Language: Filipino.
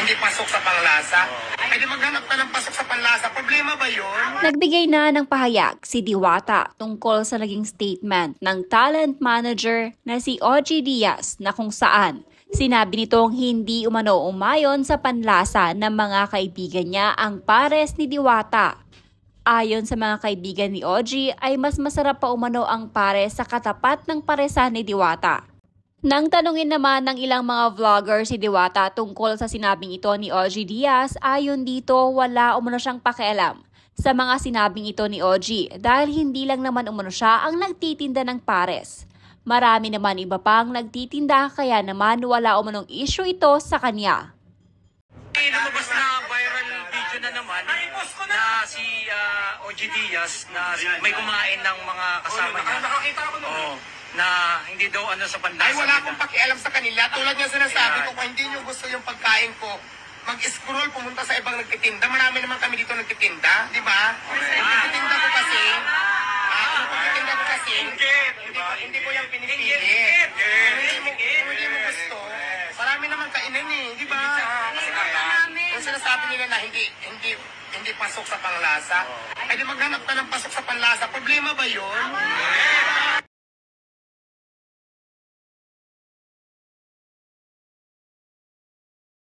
hindi pasok sa panglasa. Ay di maghanap ka ng pasok sa panlasa. Problema ba yun? Nagbigay na ng pahayag si Diwata tungkol sa naging statement ng talent manager na si OG Diaz na kung saan sinabi nitong hindi umano umayon sa panlasa ng mga kaibigan niya ang pares ni Diwata. Ayon sa mga kaibigan ni OG ay mas masarap pa umano ang pares sa katapat ng paresan ni Diwata. Nang tanungin naman ng ilang mga vlogger si Diwata tungkol sa sinabing ito ni OG Diaz, ayon dito wala umano siyang pakialam sa mga sinabing ito ni OG dahil hindi lang naman umano siya ang nagtitinda ng pares. Marami naman iba pang nagtitinda kaya naman wala umanong issue ito sa kanya. Lumabas na viral video na naman na si OG Diaz na may kumain ng mga kasama niya. Oo, na hindi daw ano sa panlasa. Ay wala akong pakialam sa kanila. Tulad nga sinasabi ko, kung hindi nyo gusto yung pagkain ko, mag-scroll pumunta sa ibang nagtitinda. Marami naman kami dito nagtitinda, di ba? Yung nagtitinda ko kasi, hindi ko yung pinipili. Hindi mo gusto. Marami naman kainan eh, di ba? Yung sinasabi nila na hindi pasok sa panglasa. Ay di maghanap ka ng pasok sa panlasa. Problema ba yun?